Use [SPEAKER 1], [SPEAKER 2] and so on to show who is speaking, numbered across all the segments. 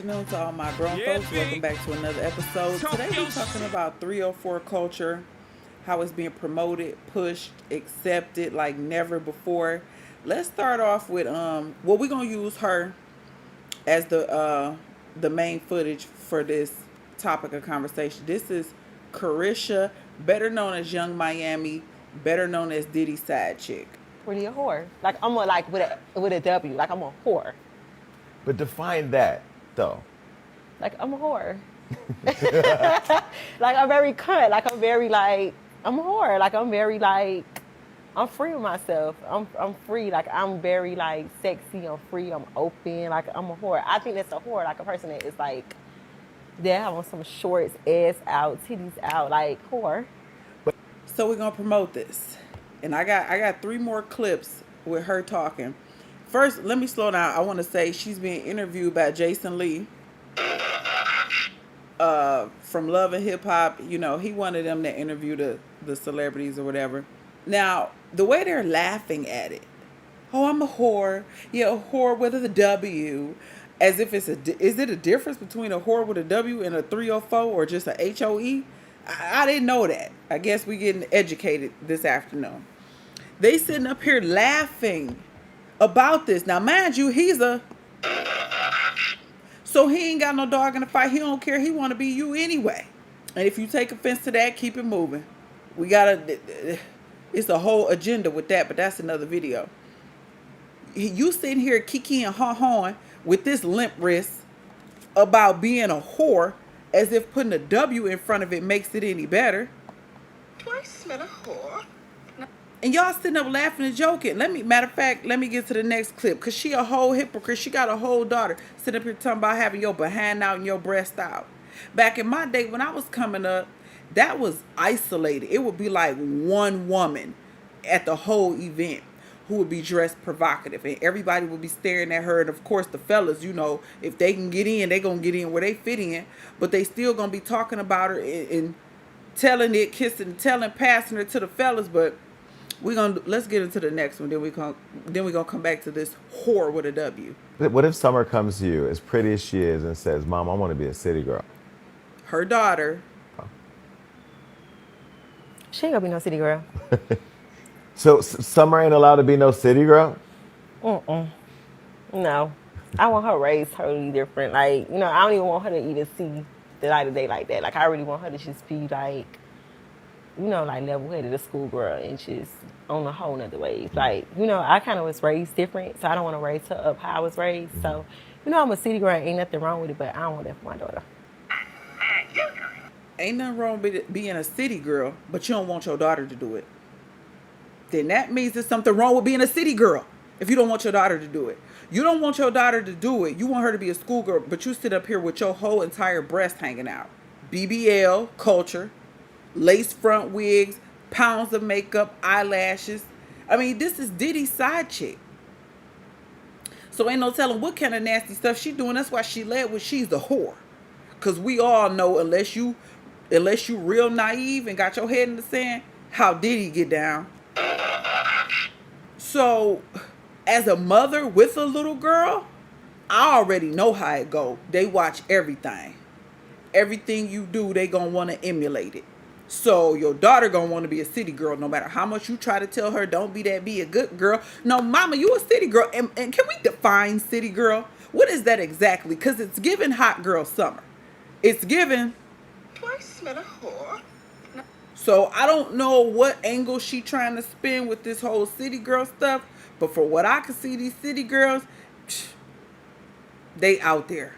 [SPEAKER 1] afternoon to all my grown folks. Welcome back to another episode. Today we're talking about 304 culture, how it's being promoted, pushed, accepted like never before. Let's start off with well, we're gonna use her as the main footage for this topic of conversation. This is Carisha, better known as Young Miami, better known as Diddy's side chick.
[SPEAKER 2] Really a whore. Like I'm a, like with a W. Like I'm a whore.
[SPEAKER 3] But define that, though.
[SPEAKER 2] Like I'm a whore. Like I'm very cunt. Like I'm very like I'm a whore. Like I'm very like I'm free with myself. I'm free. Like I'm very like sexy. I'm free. I'm open. Like I'm a whore. I think that's a whore. Like a person that is like they have on some shorts, ass out, titties out. Like whore.
[SPEAKER 1] So we're gonna promote this, and I got 3 more clips with her talking. First, let me slow down. I want to say she's being interviewed by Jason Lee from Love and Hip Hop. You know, he one of them that interview the celebrities or whatever. Now, the way they're laughing at it, oh, I'm a whore. Yeah, a whore with a W. As if is it a difference between a whore with a W and a 304 or just a HOE? I didn't know that. I guess we getting educated this afternoon. They sitting up here laughing about this. Now, mind you, he's so he ain't got no dog in the fight. He don't care. He want to be you anyway. And if you take offense to that, keep it moving. We gotta, it's a whole agenda with that, but that's another video. You sitting here kiki and ha-haing with this limp wrist about being a whore as if putting a W in front of it makes it any better.
[SPEAKER 4] Do I smell a whore?
[SPEAKER 1] And y'all sitting up laughing and joking. Matter of fact, let me get to the next clip. Because she a whole hypocrite. She got a whole daughter sitting up here talking about having your behind out and your breast out. Back in my day when I was coming up, that was isolated. It would be like one woman at the whole event who would be dressed provocative. And everybody would be staring at her. And of course the fellas, you know, if they can get in, they going to get in where they fit in. But they still going to be talking about her and telling it, kissing, telling, passing her to the fellas. But let's get into the next one. Then we gonna come back to this whore with a W.
[SPEAKER 3] What if Summer comes to you, as pretty as she is, and says, "Mom, I want to be a city girl"?
[SPEAKER 1] Her daughter.
[SPEAKER 2] She ain't gonna be no city girl.
[SPEAKER 3] So Summer ain't allowed to be no city girl?
[SPEAKER 2] No. I want her raised totally different. Like, you know, I don't even want her to even see the light of day like that. Like, I really want her to just be like, you know, like level-headed, a schoolgirl, and just on a whole nother wave. Like, you know, I kind of was raised different, so I don't want to raise her up how I was raised. Mm-hmm. So, you know, I'm a city girl, ain't nothing wrong with it, but I don't want that for my daughter.
[SPEAKER 1] Ain't nothing wrong with being a city girl, but you don't want your daughter to do it. Then that means there's something wrong with being a city girl if you don't want your daughter to do it. You don't want your daughter to do it. You want her to be a schoolgirl, but you sit up here with your whole entire breast hanging out. BBL culture. Lace front wigs, pounds of makeup, eyelashes. I mean, this is Diddy's side chick. So ain't no telling what kind of nasty stuff she doing. That's why she led with she's the whore. Because we all know, unless you real naive and got your head in the sand, how Diddy get down. So, as a mother with a little girl, I already know how it go. They watch everything. Everything you do, they gonna want to emulate it. So your daughter gonna want to be a city girl no matter how much you try to tell her don't be that, be a good girl. No, mama, you a city girl. And can we define city girl? What is that exactly? Because it's given hot girl summer. It's given.
[SPEAKER 4] Do I smell a whore? No.
[SPEAKER 1] So I don't know what angle she trying to spin with this whole city girl stuff. But for what I can see, these city girls, they out there.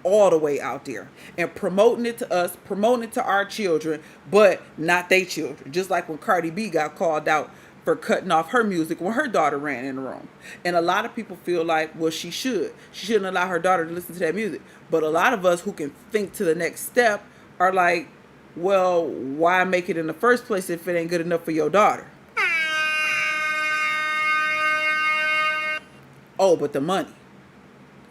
[SPEAKER 1] All the way out there and promoting it to us, promoting it to our children, but not they children. Just like when Cardi B got called out for cutting off her music when her daughter ran in the room. And a lot of people feel like, well, she shouldn't allow her daughter to listen to that music. But a lot of us who can think to the next step are like, well, why make it in the first place if it ain't good enough for your daughter? Oh, but the money.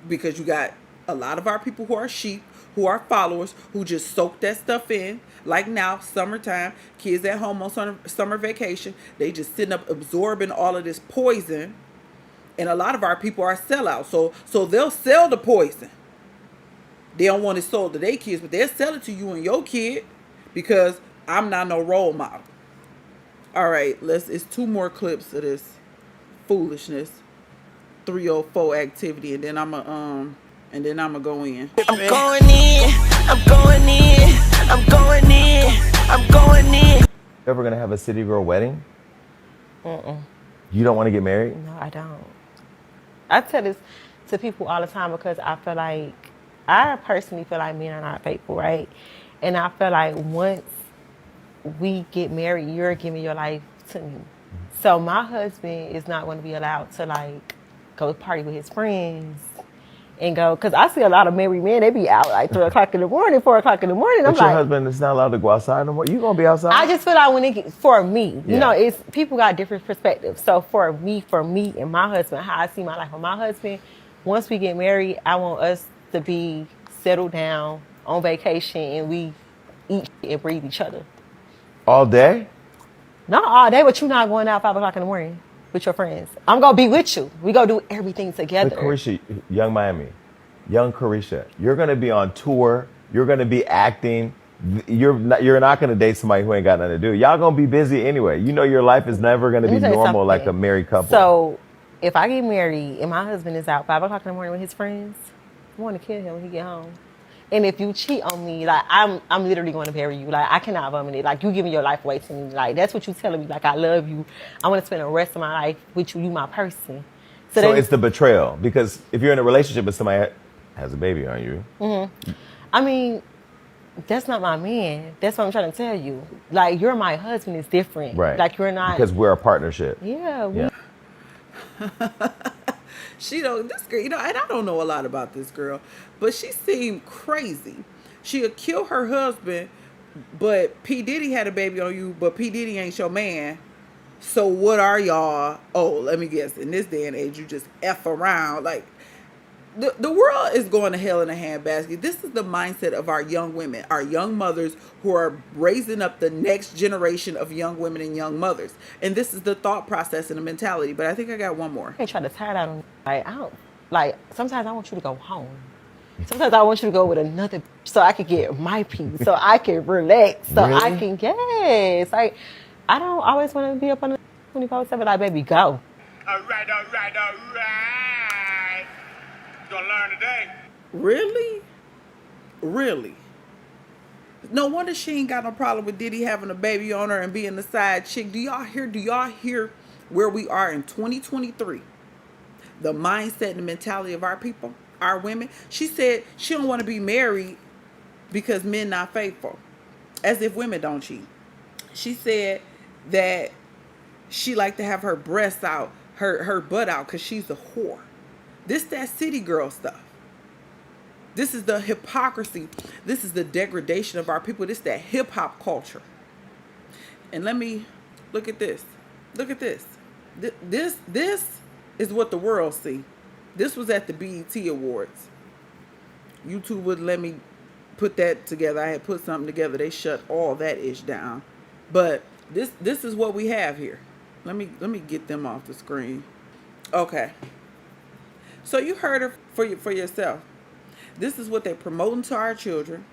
[SPEAKER 1] Because you got a lot of our people who are sheep, who are followers, who just soak that stuff in. Like now, summertime, kids at home on summer vacation, they just sitting up absorbing all of this poison. And a lot of our people are sellouts. So they'll sell the poison. They don't want it sold to their kids, but they'll sell it to you and your kid because I'm not no role model. All right, it's 2 more clips of this foolishness. 304 activity, and then I'ma go in.
[SPEAKER 5] I'm going in, I'm going in, I'm going in, I'm going in.
[SPEAKER 3] Ever gonna have a city girl wedding? You don't want to get married?
[SPEAKER 2] No, I don't. I tell this to people all the time because I personally feel like men are not faithful, right? And I feel like once we get married, you're giving your life to me. So my husband is not going to be allowed to like go party with his friends and go, because I see a lot of married men, they be out like 3 o'clock in the morning, 4 o'clock in the morning.
[SPEAKER 3] But
[SPEAKER 2] I'm
[SPEAKER 3] your
[SPEAKER 2] like,
[SPEAKER 3] husband is not allowed to go outside no more. You gonna be outside?
[SPEAKER 2] I just feel like when it gets, for me,
[SPEAKER 3] Yeah.
[SPEAKER 2] you know, it's people got different perspectives. So for me and my husband, how I see my life with my husband, once we get married, I want us to be settled down on vacation and we eat and breathe each other.
[SPEAKER 3] All day?
[SPEAKER 2] Not all day, but you're not going out 5 o'clock in the morning with your friends. I'm gonna be with you. We gonna do everything together.
[SPEAKER 3] But Carisha, young Miami, young Carisha, you're gonna be on tour. You're gonna be acting. You're not gonna date somebody who ain't got nothing to do. Y'all gonna be busy anyway. You know your life is never gonna
[SPEAKER 2] Let me
[SPEAKER 3] be
[SPEAKER 2] tell you
[SPEAKER 3] normal like a
[SPEAKER 2] something.
[SPEAKER 3] married couple.
[SPEAKER 2] So if I get married and my husband is out 5 o'clock in the morning with his friends, I want to kill him when he get home. And if you cheat on me, like I'm literally going to bury you. Like I cannot vomit it. Like you giving your life away to me. Like that's what you telling me. Like I love you. I want to spend the rest of my life with you. You my person.
[SPEAKER 3] So it's the betrayal, because if you're in a relationship with somebody that has a baby on you,
[SPEAKER 2] I mean, that's not my man. That's what I'm trying to tell you. Like you're my husband is different.
[SPEAKER 3] right?
[SPEAKER 2] Like you're not.
[SPEAKER 3] Because we're a partnership.
[SPEAKER 2] Yeah.
[SPEAKER 3] Yeah.
[SPEAKER 1] She don't, this girl, and I don't know a lot about this girl, but she seemed crazy. She'll kill her husband, but P. Diddy had a baby on you, but P. Diddy ain't your man. So what are y'all? Oh, let me guess. In this day and age, you just F around. Like, the world is going to hell in a handbasket. This is the mindset of our young women, our young mothers who are raising up the next generation of young women and young mothers. And this is the thought process and the mentality. But I think I got one more.
[SPEAKER 2] I ain't trying to tie that on. Like I don't. Like sometimes I want you to go home. Sometimes I want you to go with another so I can get my peace, so I can relax, so I
[SPEAKER 3] Really?
[SPEAKER 2] can yes. Like I don't always want to be up on the 24/7. Like baby, go.
[SPEAKER 6] All right, all right, all right. You gonna learn today.
[SPEAKER 1] Really? Really? No wonder she ain't got no problem with Diddy having a baby on her and being the side chick. Do y'all hear where we are in 2023? The mindset and the mentality of our people, our women. She said she don't want to be married because men not faithful. As if women don't cheat. She said that she like to have her breasts out, her butt out, because she's a whore. This that city girl stuff. This is the hypocrisy. This is the degradation of our people. This that hip hop culture. And let me look at this. Look at this. This is what the world see. This was at the BET Awards. YouTube wouldn't let me put that together. I had put something together. They shut all that ish down. But this is what we have here. Let me get them off the screen. Okay. So you heard it for yourself. This is what they're promoting to our children.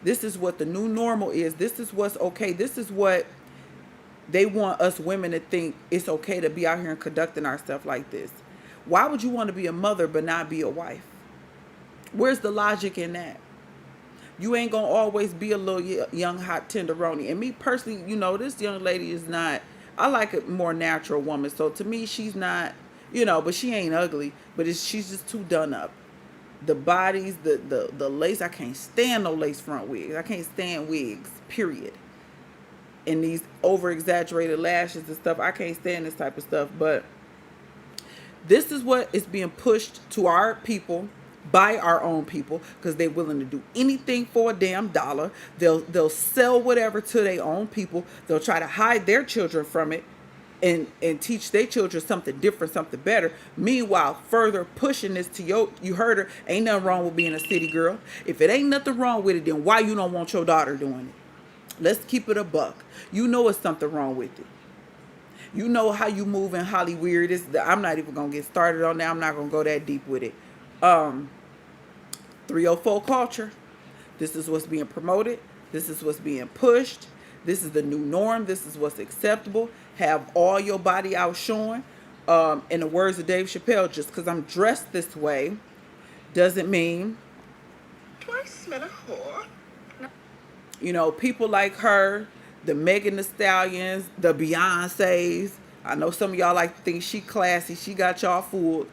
[SPEAKER 1] This is what the new normal is. This is what's okay. This is what they want us women to think it's okay to be out here and conducting ourselves like this. Why would you want to be a mother but not be a wife? Where's the logic in that? You ain't going to always be a little young, hot tenderoni. And me personally, this young lady is not, I like a more natural woman. So to me, she's not, but she ain't ugly. But she's just too done up. The bodies, the lace, I can't stand no lace front wigs. I can't stand wigs, period. And these over-exaggerated lashes and stuff, I can't stand this type of stuff. But this is what is being pushed to our people by our own people, because they're willing to do anything for a damn dollar. They'll sell whatever to their own people. They'll try to hide their children from it and teach their children something different, something better. Meanwhile, further pushing this to you heard her, ain't nothing wrong with being a city girl. If it ain't nothing wrong with it, then why you don't want your daughter doing it? Let's keep it a buck. You know it's something wrong with it. You know how you move in Hollywood. I'm not even going to get started on that. I'm not going to go that deep with it. 304 culture. This is what's being promoted. This is what's being pushed. This is the new norm. This is what's acceptable. Have all your body out showing. In the words of Dave Chappelle, just because I'm dressed this way doesn't mean,
[SPEAKER 4] Do I smell a whore?
[SPEAKER 1] you know, people like her, the Megan Thee Stallions, the Beyoncés. I know some of y'all like to think she classy. She got y'all fooled.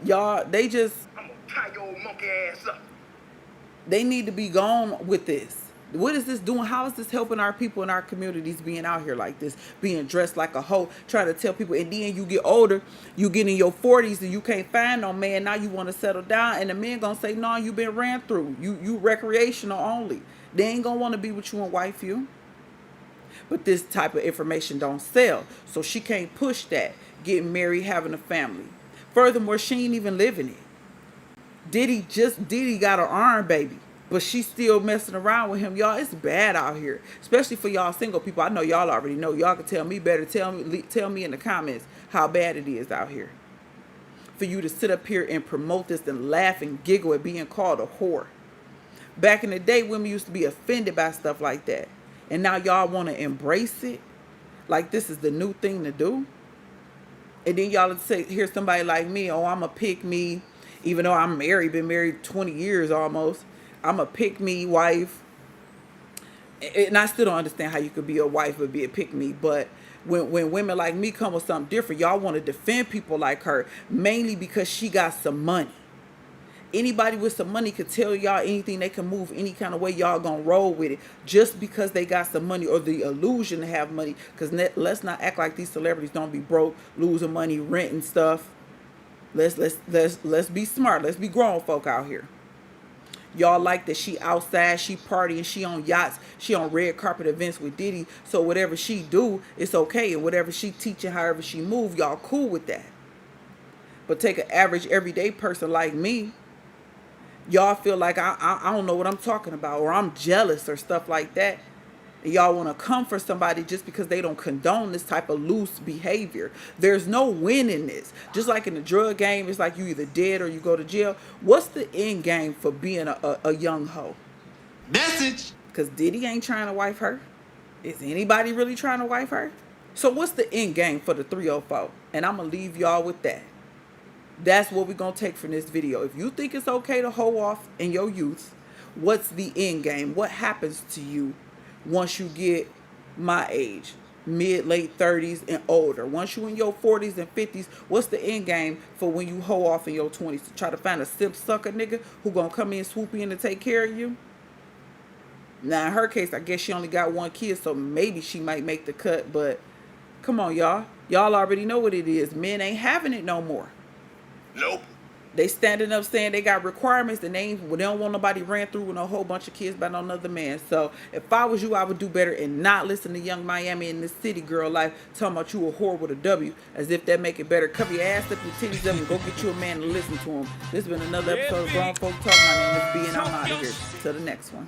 [SPEAKER 1] Y'all, they just,
[SPEAKER 6] I'm gonna tie your monkey ass up.
[SPEAKER 1] they need to be gone with this. What is this doing? How is this helping our people in our communities being out here like this, being dressed like a hoe, trying to tell people, and then you get older, you get in your 40s and you can't find no man. Now you want to settle down, and the men gonna say, no, you been ran through. You recreational only. They ain't gonna want to be with you and wife you. But this type of information don't sell, so she can't push that. Getting married, having a family. Furthermore, she ain't even living it. Diddy got an iron baby, but she's still messing around with him. Y'all, it's bad out here, especially for y'all single people. I know y'all already know. Y'all can tell me better. Tell me in the comments how bad it is out here. For you to sit up here and promote this and laugh and giggle at being called a whore. Back in the day, women used to be offended by stuff like that. And now y'all want to embrace it like this is the new thing to do. And then y'all say, here's somebody like me, oh, I'm a pick me, even though I'm married, been married 20 years almost. I'm a pick me wife. And I still don't understand how you could be a wife but be a pick me. But when women like me come with something different, y'all want to defend people like her, mainly because she got some money. Anybody with some money could tell y'all anything. They can move any kind of way. Y'all gonna roll with it just because they got some money or the illusion to have money. Because let's not act like these celebrities don't be broke, losing money, renting stuff. Let's be smart. Let's be grown folk out here. Y'all like that she outside, she partying, she on yachts, she on red carpet events with Diddy. So whatever she do, it's okay. And whatever she teaching, however she move, y'all cool with that. But take an average everyday person like me, y'all feel like I don't know what I'm talking about, or I'm jealous or stuff like that. And y'all want to come for somebody just because they don't condone this type of loose behavior. There's no win in this. Just like in the drug game, it's like you either dead or you go to jail. What's the end game for being a young hoe?
[SPEAKER 7] Message.
[SPEAKER 1] Because Diddy ain't trying to wife her. Is anybody really trying to wife her? So what's the end game for the 304? And I'm going to leave y'all with that. That's what we're going to take from this video. If you think it's okay to hoe off in your youth, what's the end game? What happens to you once you get my age, late 30s and older? Once you in your 40s and 50s, what's the end game for when you hoe off in your 20s? To try to find a simp sucker nigga who going to come in, swoop in and take care of you? Now, in her case, I guess she only got one kid, so maybe she might make the cut. But come on, y'all. Y'all already know what it is. Men ain't having it no more.
[SPEAKER 6] Nope.
[SPEAKER 1] They standing up saying they got requirements and they don't want nobody ran through with a whole bunch of kids by no another man. So if I was you, I would do better and not listen to Young Miami and this city girl life talking about you a whore with a W, as if that make it better. Cover your ass up, your titties up, and go get you a man to listen to him. This has been another episode of Grown Folk Talk. My name is B and I'm out of here. Till the next one.